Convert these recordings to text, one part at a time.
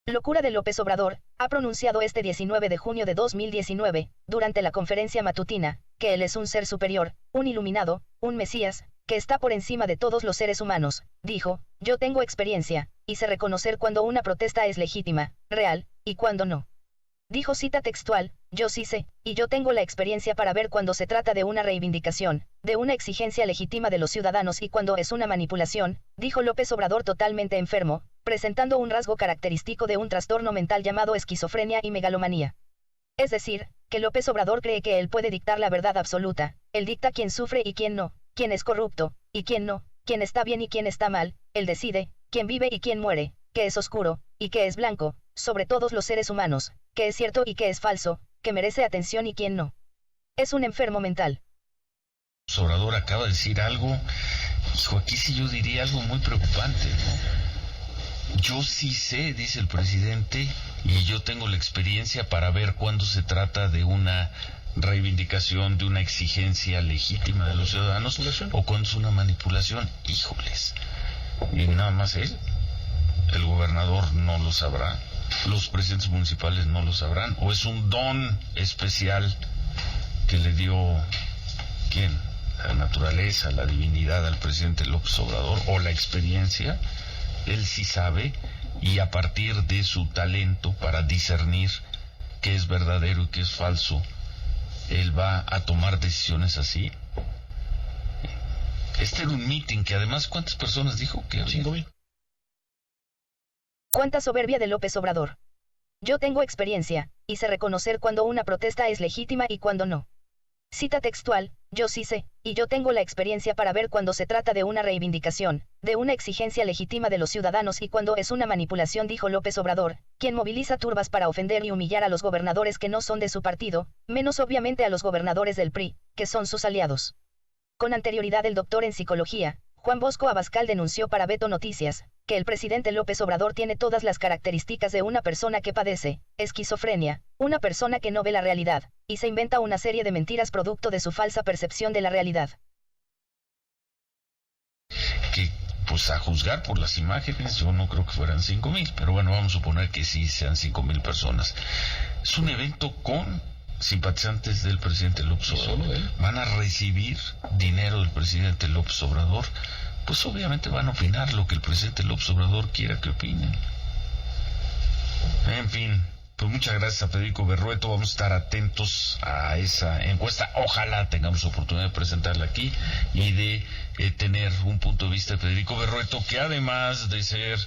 Locura de López Obrador, ha pronunciado este 19 de junio de 2019, durante la conferencia matutina, que él es un ser superior, un iluminado, un Mesías, que está por encima de todos los seres humanos. Dijo: yo tengo experiencia, y sé reconocer cuando una protesta es legítima, real, y cuando no. Dijo, cita textual: yo sí sé, y yo tengo la experiencia para ver cuando se trata de una reivindicación, de una exigencia legítima de los ciudadanos y cuando es una manipulación, dijo López Obrador totalmente enfermo, presentando un rasgo característico de un trastorno mental llamado esquizofrenia y megalomanía. Es decir, que López Obrador cree que él puede dictar la verdad absoluta, él dicta quién sufre y quién no, quién es corrupto, y quién no, quién está bien y quién está mal, él decide, quién vive y quién muere, qué es oscuro, y qué es blanco, sobre todos los seres humanos, qué es cierto y qué es falso, que merece atención y quién no. Es un enfermo mental. Obrador acaba de decir algo, hijo, aquí sí yo diría algo muy preocupante, ¿no? Yo sí sé, dice el presidente, y yo tengo la experiencia para ver cuándo se trata de una reivindicación, de una exigencia legítima de los ciudadanos, o cuándo es una manipulación. Híjoles, y nada más él, el gobernador no lo sabrá, los presidentes municipales no lo sabrán, o es un don especial que le dio, ¿quién? La naturaleza, la divinidad al presidente López Obrador, o la experiencia. Él sí sabe, y a partir de su talento para discernir qué es verdadero y qué es falso, él va a tomar decisiones así. Este era un meeting que además, ¿cuántas personas dijo que había? 5,000. ¿Cuánta soberbia de López Obrador? Yo tengo experiencia, y sé reconocer cuando una protesta es legítima y cuando no. Cita textual: yo sí sé, y yo tengo la experiencia para ver cuando se trata de una reivindicación, de una exigencia legítima de los ciudadanos y cuando es una manipulación, dijo López Obrador, quien moviliza turbas para ofender y humillar a los gobernadores que no son de su partido, menos obviamente a los gobernadores del PRI, que son sus aliados. Con anterioridad, el doctor en psicología, Juan Bosco Abascal, denunció para Veto Noticias, que el presidente López Obrador tiene todas las características de una persona que padece esquizofrenia, una persona que no ve la realidad, y se inventa una serie de mentiras producto de su falsa percepción de la realidad. Que, pues a juzgar por las imágenes, yo no creo que fueran 5,000, pero bueno, vamos a suponer que sí sean 5,000 personas. Es un evento con simpatizantes del presidente López Obrador. Van a recibir dinero del presidente López Obrador. Pues obviamente van a opinar lo que el presidente López Obrador quiera que opinen. En fin, pues muchas gracias a Federico Berrueto. Vamos a estar atentos a esa encuesta. Ojalá tengamos oportunidad de presentarla aquí y de tener un punto de vista de Federico Berrueto, que además de ser...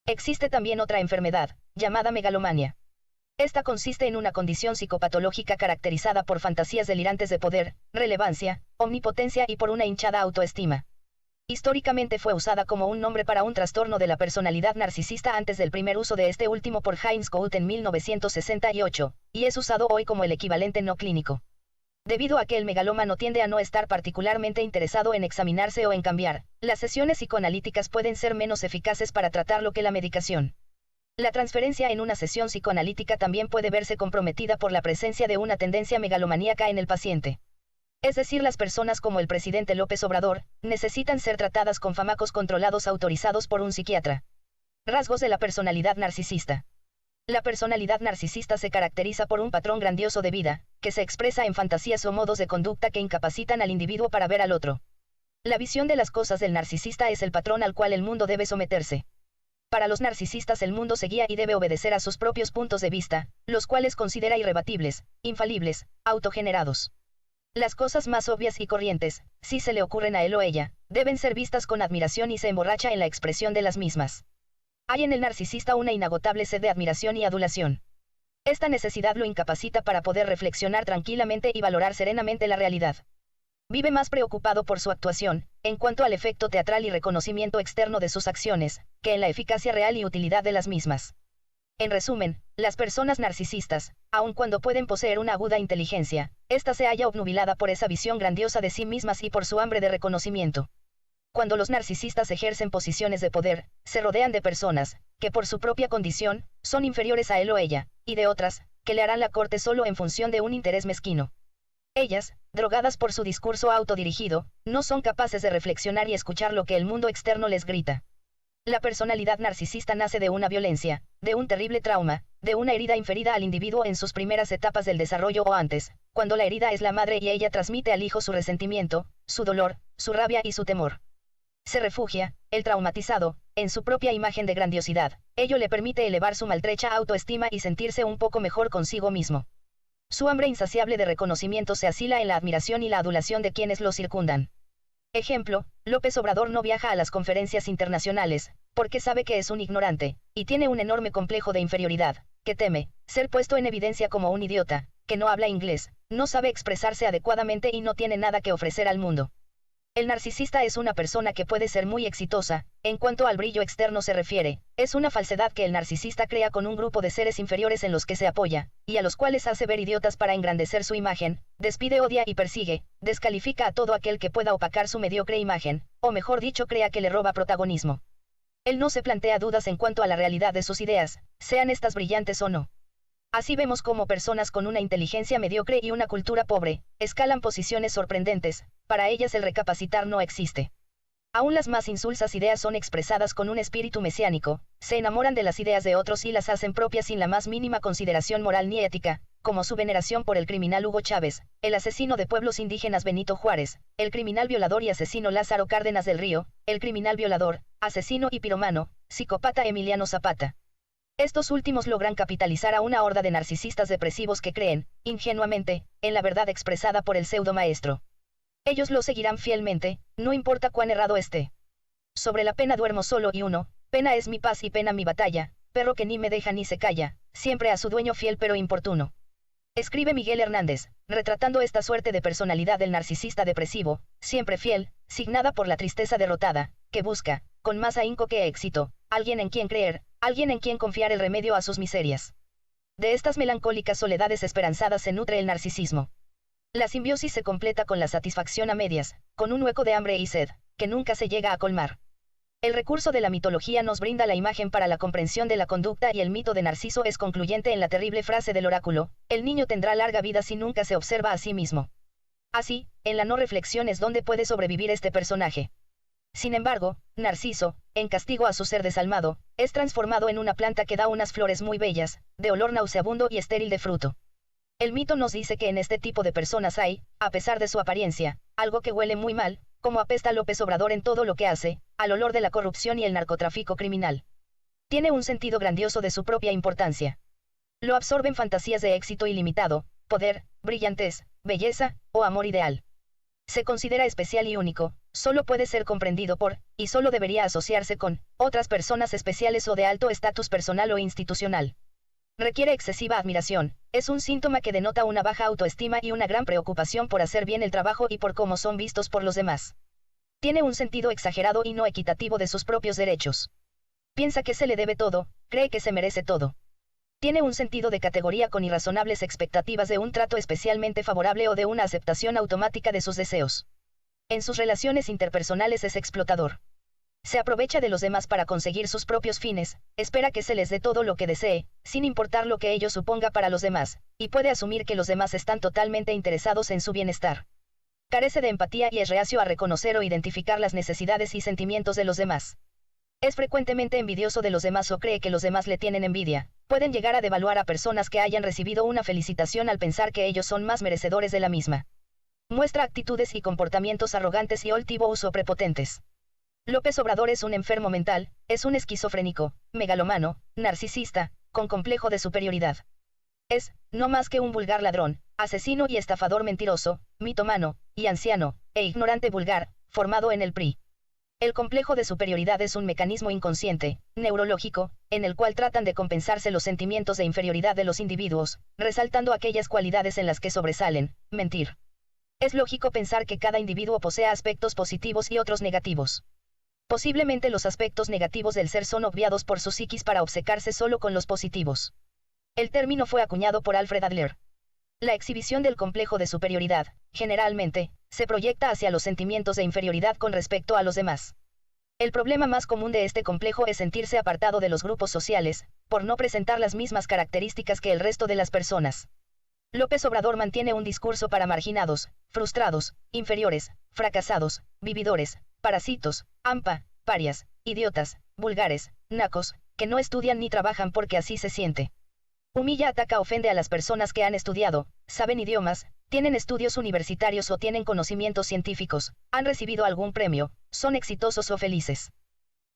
Existe también otra enfermedad, llamada megalomania. Esta consiste en una condición psicopatológica caracterizada por fantasías delirantes de poder, relevancia, omnipotencia y por una hinchada autoestima. Históricamente fue usada como un nombre para un trastorno de la personalidad narcisista antes del primer uso de este último por Heinz Kohut en 1968, y es usado hoy como el equivalente no clínico. Debido a que el megalómano tiende a no estar particularmente interesado en examinarse o en cambiar, las sesiones psicoanalíticas pueden ser menos eficaces para tratarlo que la medicación. La transferencia en una sesión psicoanalítica también puede verse comprometida por la presencia de una tendencia megalomaníaca en el paciente. Es decir, las personas como el presidente López Obrador, necesitan ser tratadas con fármacos controlados autorizados por un psiquiatra. Rasgos de la personalidad narcisista. La personalidad narcisista se caracteriza por un patrón grandioso de vida, que se expresa en fantasías o modos de conducta que incapacitan al individuo para ver al otro. La visión de las cosas del narcisista es el patrón al cual el mundo debe someterse. Para los narcisistas el mundo se guía y debe obedecer a sus propios puntos de vista, los cuales considera irrebatibles, infalibles, autogenerados. Las cosas más obvias y corrientes, si se le ocurren a él o ella, deben ser vistas con admiración y se emborracha en la expresión de las mismas. Hay en el narcisista una inagotable sed de admiración y adulación. Esta necesidad lo incapacita para poder reflexionar tranquilamente y valorar serenamente la realidad. Vive más preocupado por su actuación, en cuanto al efecto teatral y reconocimiento externo de sus acciones, que en la eficacia real y utilidad de las mismas. En resumen, las personas narcisistas, aun cuando pueden poseer una aguda inteligencia, esta se halla obnubilada por esa visión grandiosa de sí mismas y por su hambre de reconocimiento. Cuando los narcisistas ejercen posiciones de poder, se rodean de personas, que por su propia condición, son inferiores a él o ella, y de otras, que le harán la corte solo en función de un interés mezquino. Ellas, drogadas por su discurso autodirigido, no son capaces de reflexionar y escuchar lo que el mundo externo les grita. La personalidad narcisista nace de una violencia, de un terrible trauma, de una herida inferida al individuo en sus primeras etapas del desarrollo o antes, cuando la herida es la madre y ella transmite al hijo su resentimiento, su dolor, su rabia y su temor. Se refugia, el traumatizado, en su propia imagen de grandiosidad. Ello le permite elevar su maltrecha autoestima y sentirse un poco mejor consigo mismo. Su hambre insaciable de reconocimiento se asila en la admiración y la adulación de quienes lo circundan. Ejemplo, López Obrador no viaja a las conferencias internacionales, porque sabe que es un ignorante, y tiene un enorme complejo de inferioridad, que teme ser puesto en evidencia como un idiota, que no habla inglés, no sabe expresarse adecuadamente y no tiene nada que ofrecer al mundo. El narcisista es una persona que puede ser muy exitosa, en cuanto al brillo externo se refiere, es una falsedad que el narcisista crea con un grupo de seres inferiores en los que se apoya, y a los cuales hace ver idiotas para engrandecer su imagen, despide, odia y persigue, descalifica a todo aquel que pueda opacar su mediocre imagen, o mejor dicho crea que le roba protagonismo. Él no se plantea dudas en cuanto a la realidad de sus ideas, sean estas brillantes o no. Así vemos cómo personas con una inteligencia mediocre y una cultura pobre, escalan posiciones sorprendentes, para ellas el recapacitar no existe. Aún las más insulsas ideas son expresadas con un espíritu mesiánico, se enamoran de las ideas de otros y las hacen propias sin la más mínima consideración moral ni ética, como su veneración por el criminal Hugo Chávez, el asesino de pueblos indígenas Benito Juárez, el criminal violador y asesino Lázaro Cárdenas del Río, el criminal violador, asesino y piromano, psicópata Emiliano Zapata. Estos últimos logran capitalizar a una horda de narcisistas depresivos que creen, ingenuamente, en la verdad expresada por el pseudo maestro. Ellos lo seguirán fielmente, no importa cuán errado esté. Sobre la pena duermo solo y uno, pena es mi paz y pena mi batalla, perro que ni me deja ni se calla, siempre a su dueño fiel pero importuno. Escribe Miguel Hernández, retratando esta suerte de personalidad del narcisista depresivo, siempre fiel, signada por la tristeza derrotada, que busca, con más ahínco que éxito, alguien en quien creer, alguien en quien confiar el remedio a sus miserias. De estas melancólicas soledades esperanzadas se nutre el narcisismo. La simbiosis se completa con la satisfacción a medias, con un hueco de hambre y sed, que nunca se llega a colmar. El recurso de la mitología nos brinda la imagen para la comprensión de la conducta y el mito de Narciso es concluyente en la terrible frase del oráculo, el niño tendrá larga vida si nunca se observa a sí mismo. Así, en la no reflexión es donde puede sobrevivir este personaje. Sin embargo, Narciso, en castigo a su ser desalmado, es transformado en una planta que da unas flores muy bellas, de olor nauseabundo y estéril de fruto. El mito nos dice que en este tipo de personas hay, a pesar de su apariencia, algo que huele muy mal, como apesta López Obrador en todo lo que hace, al olor de la corrupción y el narcotráfico criminal. Tiene un sentido grandioso de su propia importancia. Lo absorben fantasías de éxito ilimitado, poder, brillantez, belleza, o amor ideal. Se considera especial y único, solo puede ser comprendido por, y solo debería asociarse con, otras personas especiales o de alto estatus personal o institucional. Requiere excesiva admiración, es un síntoma que denota una baja autoestima y una gran preocupación por hacer bien el trabajo y por cómo son vistos por los demás. Tiene un sentido exagerado y no equitativo de sus propios derechos. Piensa que se le debe todo, cree que se merece todo. Tiene un sentido de categoría con irrazonables expectativas de un trato especialmente favorable o de una aceptación automática de sus deseos. En sus relaciones interpersonales es explotador. Se aprovecha de los demás para conseguir sus propios fines, espera que se les dé todo lo que desee, sin importar lo que ello suponga para los demás, y puede asumir que los demás están totalmente interesados en su bienestar. Carece de empatía y es reacio a reconocer o identificar las necesidades y sentimientos de los demás. Es frecuentemente envidioso de los demás o cree que los demás le tienen envidia. Pueden llegar a devaluar a personas que hayan recibido una felicitación al pensar que ellos son más merecedores de la misma. Muestra actitudes y comportamientos arrogantes y altivos o prepotentes. López Obrador es un enfermo mental, es un esquizofrénico, megalomano, narcisista, con complejo de superioridad. Es, no más que un vulgar ladrón, asesino y estafador mentiroso, mitómano, y anciano, e ignorante vulgar, formado en el PRI. El complejo de superioridad es un mecanismo inconsciente, neurológico, en el cual tratan de compensarse los sentimientos de inferioridad de los individuos, resaltando aquellas cualidades en las que sobresalen, mentir. Es lógico pensar que cada individuo posee aspectos positivos y otros negativos. Posiblemente los aspectos negativos del ser son obviados por su psiquis para obcecarse solo con los positivos. El término fue acuñado por Alfred Adler. La exhibición del complejo de superioridad, generalmente, se proyecta hacia los sentimientos de inferioridad con respecto a los demás. El problema más común de este complejo es sentirse apartado de los grupos sociales, por no presentar las mismas características que el resto de las personas. López Obrador mantiene un discurso para marginados, frustrados, inferiores, fracasados, vividores, parásitos, parias, idiotas, vulgares, nacos, que no estudian ni trabajan porque así se siente. Humilla, ataca, ofende a las personas que han estudiado, saben idiomas, tienen estudios universitarios o tienen conocimientos científicos, han recibido algún premio, son exitosos o felices.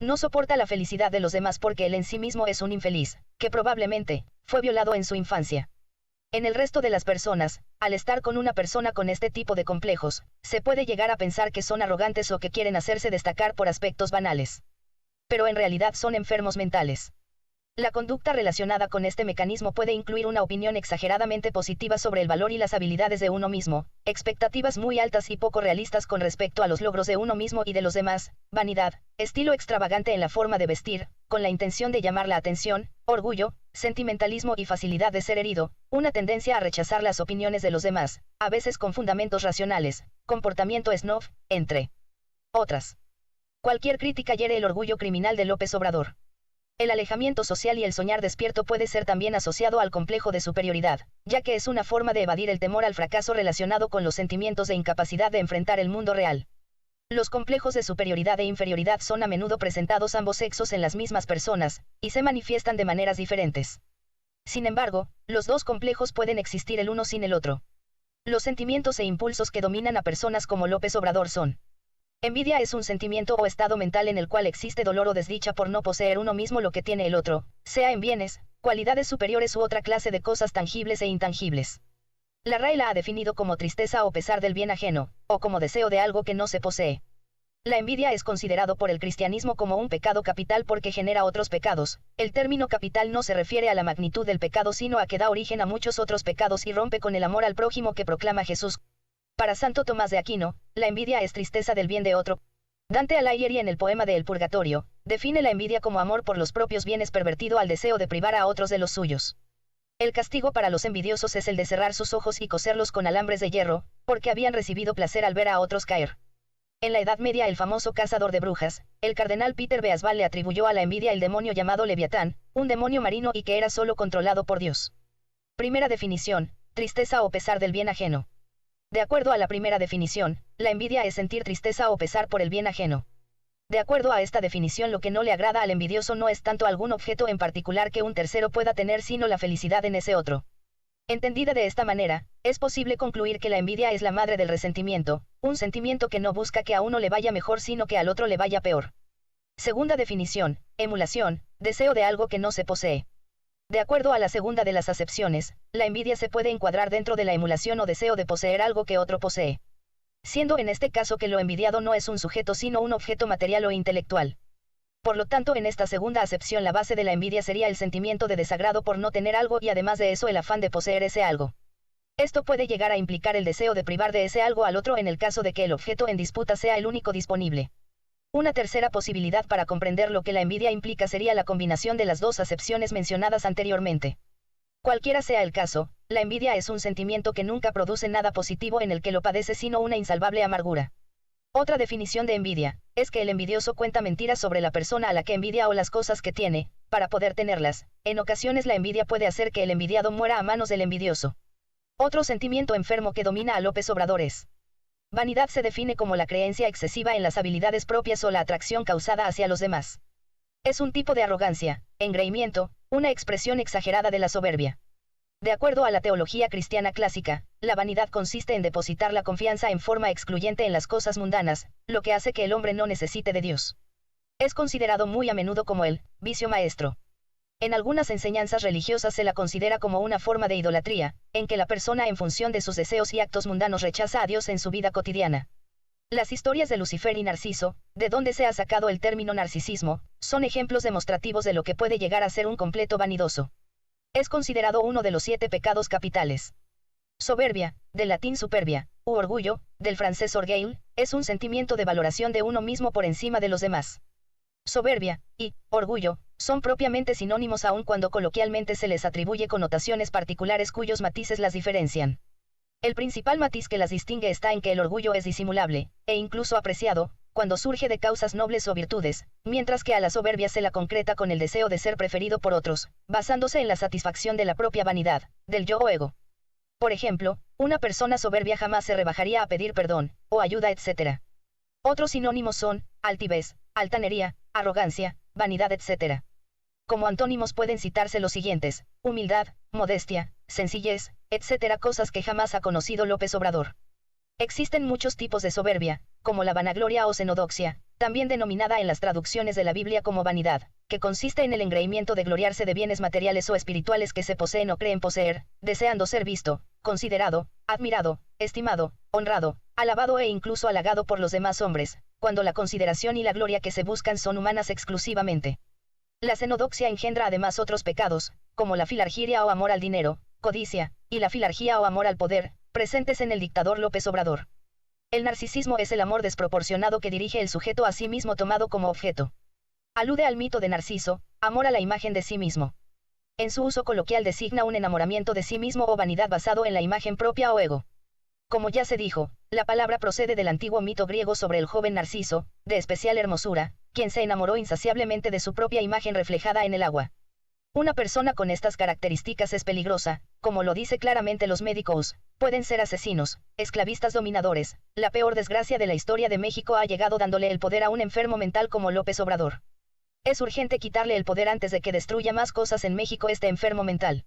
No soporta la felicidad de los demás porque él en sí mismo es un infeliz, que probablemente fue violado en su infancia. En el resto de las personas, al estar con una persona con este tipo de complejos, se puede llegar a pensar que son arrogantes o que quieren hacerse destacar por aspectos banales. Pero en realidad son enfermos mentales. La conducta relacionada con este mecanismo puede incluir una opinión exageradamente positiva sobre el valor y las habilidades de uno mismo, expectativas muy altas y poco realistas con respecto a los logros de uno mismo y de los demás, vanidad, estilo extravagante en la forma de vestir, con la intención de llamar la atención, orgullo, sentimentalismo y facilidad de ser herido, una tendencia a rechazar las opiniones de los demás, a veces con fundamentos racionales, comportamiento snob, entre otras. Cualquier crítica hiere el orgullo criminal de López Obrador. El alejamiento social y el soñar despierto puede ser también asociado al complejo de superioridad, ya que es una forma de evadir el temor al fracaso relacionado con los sentimientos de incapacidad de enfrentar el mundo real. Los complejos de superioridad e inferioridad son a menudo presentados ambos sexos en las mismas personas, y se manifiestan de maneras diferentes. Sin embargo, los dos complejos pueden existir el uno sin el otro. Los sentimientos e impulsos que dominan a personas como López Obrador son: envidia es un sentimiento o estado mental en el cual existe dolor o desdicha por no poseer uno mismo lo que tiene el otro, sea en bienes, cualidades superiores u otra clase de cosas tangibles e intangibles. La RAE la ha definido como tristeza o pesar del bien ajeno, o como deseo de algo que no se posee. La envidia es considerado por el cristianismo como un pecado capital porque genera otros pecados. El término capital no se refiere a la magnitud del pecado sino a que da origen a muchos otros pecados y rompe con el amor al prójimo que proclama Jesús. Para Santo Tomás de Aquino, la envidia es tristeza del bien de otro. Dante Alighieri en el poema de El Purgatorio, define la envidia como amor por los propios bienes pervertido al deseo de privar a otros de los suyos. El castigo para los envidiosos es el de cerrar sus ojos y coserlos con alambres de hierro, porque habían recibido placer al ver a otros caer. En la Edad Media el famoso cazador de brujas, el cardenal Peter Beasval le atribuyó a la envidia el demonio llamado Leviatán, un demonio marino y que era solo controlado por Dios. Primera definición: tristeza o pesar del bien ajeno. De acuerdo a la primera definición, la envidia es sentir tristeza o pesar por el bien ajeno. De acuerdo a esta definición, lo que no le agrada al envidioso no es tanto algún objeto en particular que un tercero pueda tener, sino la felicidad en ese otro. Entendida de esta manera, es posible concluir que la envidia es la madre del resentimiento, un sentimiento que no busca que a uno le vaya mejor sino que al otro le vaya peor. Segunda definición: emulación, deseo de algo que no se posee. De acuerdo a la segunda de las acepciones, la envidia se puede encuadrar dentro de la emulación o deseo de poseer algo que otro posee. Siendo en este caso que lo envidiado no es un sujeto sino un objeto material o intelectual. Por lo tanto, en esta segunda acepción la base de la envidia sería el sentimiento de desagrado por no tener algo y además de eso el afán de poseer ese algo. Esto puede llegar a implicar el deseo de privar de ese algo al otro en el caso de que el objeto en disputa sea el único disponible. Una tercera posibilidad para comprender lo que la envidia implica sería la combinación de las dos acepciones mencionadas anteriormente. Cualquiera sea el caso, la envidia es un sentimiento que nunca produce nada positivo en el que lo padece sino una insalvable amargura. Otra definición de envidia es que el envidioso cuenta mentiras sobre la persona a la que envidia o las cosas que tiene, para poder tenerlas. En ocasiones la envidia puede hacer que el envidiado muera a manos del envidioso. Otro sentimiento enfermo que domina a López Obrador es: vanidad se define como la creencia excesiva en las habilidades propias o la atracción causada hacia los demás. Es un tipo de arrogancia, engreimiento, una expresión exagerada de la soberbia. De acuerdo a la teología cristiana clásica, la vanidad consiste en depositar la confianza en forma excluyente en las cosas mundanas, lo que hace que el hombre no necesite de Dios. Es considerado muy a menudo como el vicio maestro. En algunas enseñanzas religiosas se la considera como una forma de idolatría, en que la persona en función de sus deseos y actos mundanos rechaza a Dios en su vida cotidiana. Las historias de Lucifer y Narciso, de donde se ha sacado el término narcisismo, son ejemplos demostrativos de lo que puede llegar a ser un completo vanidoso. Es considerado uno de los 7 pecados capitales. Soberbia, del latín superbia, u orgullo, del francés orgueil, es un sentimiento de valoración de uno mismo por encima de los demás. Soberbia y orgullo son propiamente sinónimos aun cuando coloquialmente se les atribuye connotaciones particulares cuyos matices las diferencian. El principal matiz que las distingue está en que el orgullo es disimulable, e incluso apreciado, cuando surge de causas nobles o virtudes, mientras que a la soberbia se la concreta con el deseo de ser preferido por otros, basándose en la satisfacción de la propia vanidad, del yo o ego. Por ejemplo, una persona soberbia jamás se rebajaría a pedir perdón, o ayuda, etc. Otros sinónimos son altivez, altanería, arrogancia, vanidad, etc. Como antónimos pueden citarse los siguientes: humildad, modestia, sencillez, etc., cosas que jamás ha conocido López Obrador. Existen muchos tipos de soberbia, como la vanagloria o xenodoxia, también denominada en las traducciones de la Biblia como vanidad, que consiste en el engreimiento de gloriarse de bienes materiales o espirituales que se poseen o creen poseer, deseando ser visto, considerado, admirado, estimado, honrado, alabado e incluso halagado por los demás hombres, cuando la consideración y la gloria que se buscan son humanas exclusivamente. La xenodoxia engendra además otros pecados, como la filargiria o amor al dinero, codicia, y la filargía o amor al poder, presentes en el dictador López Obrador. El narcisismo es el amor desproporcionado que dirige el sujeto a sí mismo tomado como objeto. Alude al mito de Narciso, amor a la imagen de sí mismo. En su uso coloquial designa un enamoramiento de sí mismo o vanidad basado en la imagen propia o ego. Como ya se dijo, la palabra procede del antiguo mito griego sobre el joven Narciso, de especial hermosura, quien se enamoró insaciablemente de su propia imagen reflejada en el agua. Una persona con estas características es peligrosa, como lo dice claramente los médicos, pueden ser asesinos, esclavistas dominadores. La peor desgracia de la historia de México ha llegado dándole el poder a un enfermo mental como López Obrador. Es urgente quitarle el poder antes de que destruya más cosas en México este enfermo mental.